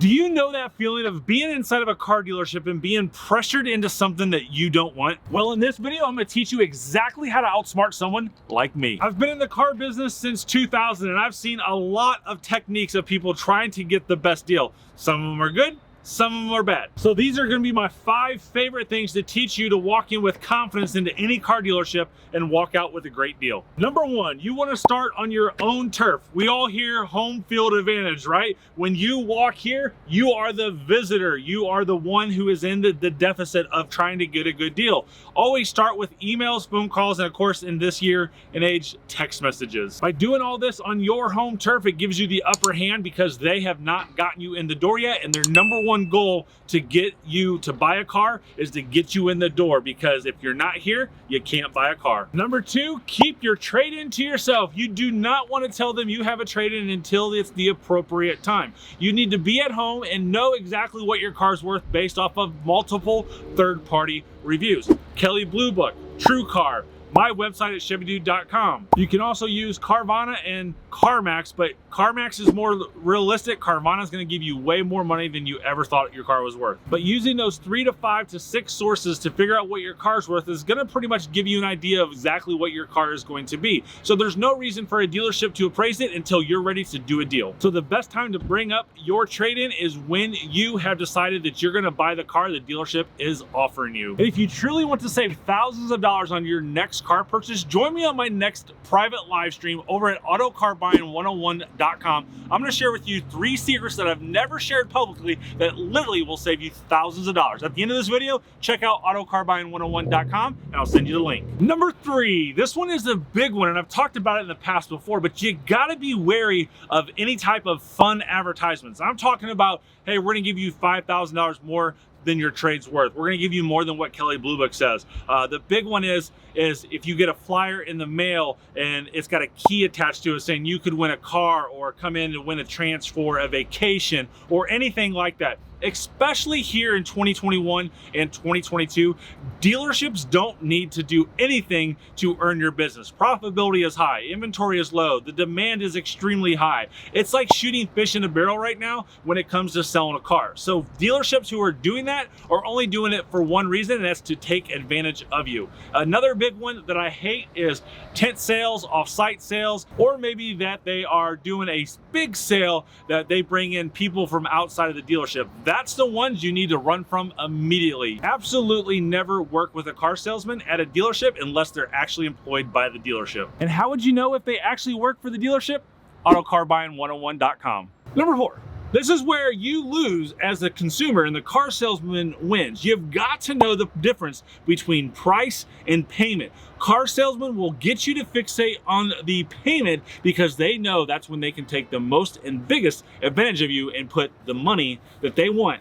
Do you know that feeling of being inside of a car dealership and being pressured into something that you don't want? Well, in this video, I'm gonna teach you exactly how to outsmart someone like me. I've been in the car business since 2000 and I've seen a lot of techniques of people trying to get the best deal. Some of them are good, some of them are bad. So these are gonna be my 5 favorite things to teach you to walk in with confidence into any car dealership and walk out with a great deal. Number 1, you wanna start on your own turf. We all hear home field advantage, right? When you walk here, you are the visitor. You are the one who is in the deficit of trying to get a good deal. Always start with emails, phone calls, and of course, in this year and age, text messages. By doing all this on your home turf, it gives you the upper hand because they have not gotten you in the door yet, and their number 1 goal to get you to buy a car is to get you in the door, because if you're not here, you can't buy a car. Number 2, keep your trade-in to yourself. You do not want to tell them you have a trade-in until it's the appropriate time. You need to be at home and know exactly what your car's worth based off of multiple third-party reviews. Kelley Blue Book, TrueCar, my website at ChevyDude.com. You can also use Carvana and CarMax, but CarMax is more realistic. Carvana is going to give you way more money than you ever thought your car was worth. But using those 3 to 5 to 6 sources to figure out what your car's worth is going to pretty much give you an idea of exactly what your car is going to be. So there's no reason for a dealership to appraise it until you're ready to do a deal. So the best time to bring up your trade-in is when you have decided that you're going to buy the car the dealership is offering you. And if you truly want to save thousands of dollars on your next car purchase, join me on my next private live stream over at AutoCarBuying101.com. I'm going to share with you 3 secrets that I've never shared publicly that literally will save you thousands of dollars. At the end of this video, check out AutoCarBuying101.com and I'll send you the link. Number 3, this one is a big one, and I've talked about it in the past before, but you got to be wary of any type of fun advertisements. I'm talking about, hey, we're going to give you $5,000 more than your trade's worth. We're gonna give you more than what Kelley Blue Book says. The big one is if you get a flyer in the mail and it's got a key attached to it saying you could win a car or come in and win a transfer, a vacation, or anything like that. Especially here in 2021 and 2022, dealerships don't need to do anything to earn your business. Profitability is high, inventory is low, the demand is extremely high. It's like shooting fish in a barrel right now when it comes to selling a car. So dealerships who are doing that are only doing it for one reason, and that's to take advantage of you. Another big one that I hate is tent sales, off-site sales, or maybe that they are doing a big sale that they bring in people from outside of the dealership. That's the ones you need to run from immediately. Absolutely never work with a car salesman at a dealership unless they're actually employed by the dealership. And how would you know if they actually work for the dealership? AutoCarBuying101.com. Number 4. This is where you lose as a consumer and the car salesman wins. You've got to know the difference between price and payment. Car salesmen will get you to fixate on the payment because they know that's when they can take the most and biggest advantage of you and put the money that they want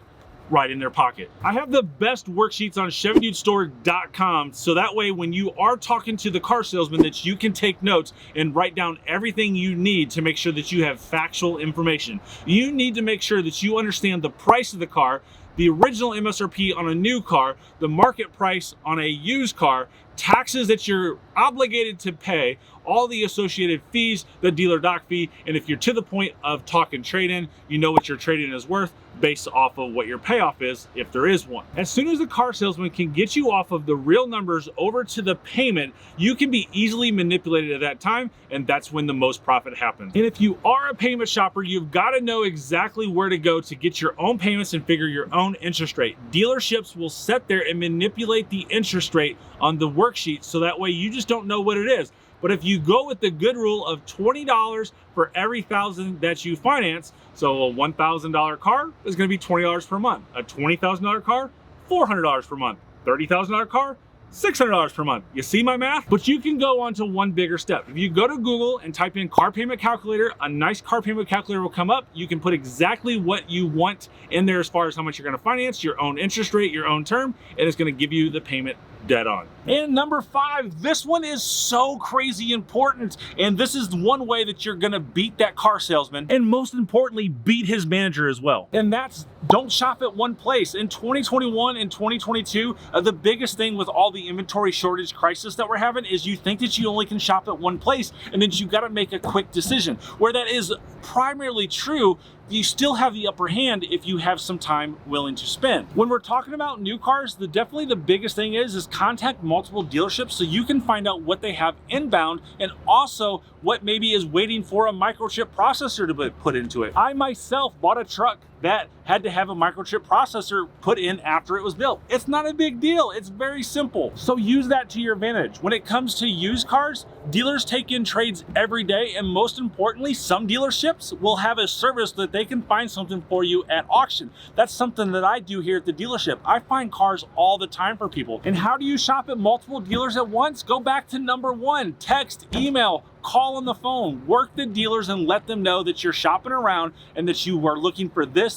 right in their pocket. I have the best worksheets on ChevyDudeStore.com, so that way when you are talking to the car salesman that you can take notes and write down everything you need to make sure that you have factual information. You need to make sure that you understand the price of the car, the original MSRP on a new car, the market price on a used car, taxes that you're obligated to pay, all the associated fees, the dealer doc fee, and if you're to the point of talking trade-in, you know what your trade-in is worth based off of what your payoff is, if there is one. As soon as the car salesman can get you off of the real numbers over to the payment, you can be easily manipulated at that time, and that's when the most profit happens. And if you are a payment shopper, you've got to know exactly where to go to get your own payments and figure your own interest rate. Dealerships will sit there and manipulate the interest rate on the worksheet, so that way you just don't know what it is. But if you go with the good rule of $20 for every $1,000 that you finance, so a $1,000 car is going to be $20 per month. A $20,000 car, $400 per month. $30,000 car, $600 per month. You see my math? But you can go on to one bigger step. If you go to Google and type in car payment calculator, a nice car payment calculator will come up. You can put exactly what you want in there as far as how much you're going to finance, your own interest rate, your own term, and it's going to give you the payment dead on. And number 5, this one is so crazy important, and this is one way that you're gonna beat that car salesman, and most importantly, beat his manager as well. And that's, don't shop at one place. In 2021 and 2022, the biggest thing with all the inventory shortage crisis that we're having is you think that you only can shop at one place, and then you gotta make a quick decision. Where that is primarily true, you still have the upper hand if you have some time willing to spend. When we're talking about new cars, definitely the biggest thing is contact multiple dealerships so you can find out what they have inbound and also what maybe is waiting for a microchip processor to be put into it. I myself bought a truck that had to have a microchip processor put in after it was built. It's not a big deal. It's very simple. So use that to your advantage. When it comes to used cars, dealers take in trades every day, and most importantly, some dealerships will have a service that they can find something for you at auction. That's something that I do here at the dealership. I find cars all the time for people. And how do you shop at multiple dealers at once? Go back to number one: text, email, call on the phone, work the dealers and let them know that you're shopping around and that you are looking for this,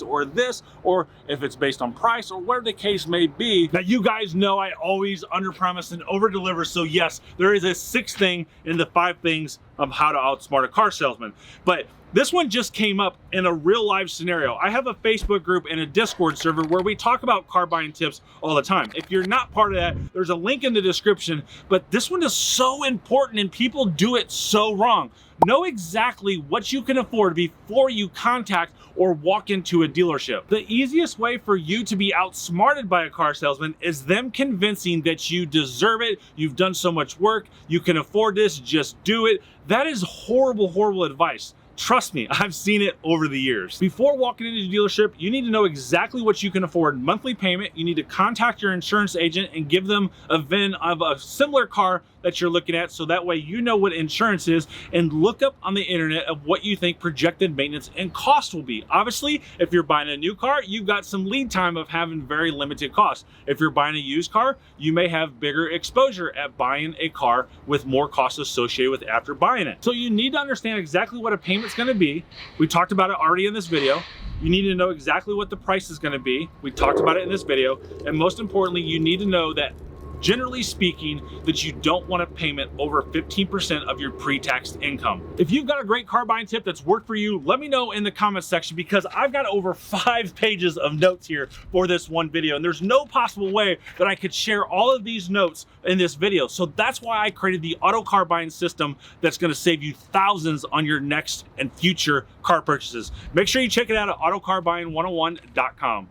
or if it's based on price or whatever the case may be. Now, you guys know I always underpromise and overdeliver. So yes, there is a sixth thing in the 5 things of how to outsmart a car salesman. But this one just came up in a real live scenario. I have a Facebook group and a Discord server where we talk about car buying tips all the time. If you're not part of that, there's a link in the description, but this one is so important and people do it so wrong. Know exactly what you can afford before you contact or walk into a dealership. The easiest way for you to be outsmarted by a car salesman is them convincing that you deserve it, you've done so much work, you can afford this, just do it. That is horrible, horrible advice. Trust me, I've seen it over the years. Before walking into the dealership, you need to know exactly what you can afford monthly payment. You need to contact your insurance agent and give them a VIN of a similar car that you're looking at, so that way you know what insurance is, and look up on the internet of what you think projected maintenance and cost will be. Obviously, if you're buying a new car, you've got some lead time of having very limited costs. If you're buying a used car, you may have bigger exposure at buying a car with more costs associated with after buying it. So you need to understand exactly what a payment's gonna be. We talked about it already in this video. You need to know exactly what the price is gonna be. We talked about it in this video. And most importantly, you need to know that generally speaking, that you don't want a payment over 15% of your pre-tax income. If you've got a great car buying tip that's worked for you, let me know in the comments section, because I've got over 5 pages of notes here for this one video, and there's no possible way that I could share all of these notes in this video. So that's why I created the auto car buying system that's gonna save you thousands on your next and future car purchases. Make sure you check it out at 𝘊𝘥𝘆𝘥𝘪𝘯𝘥.com.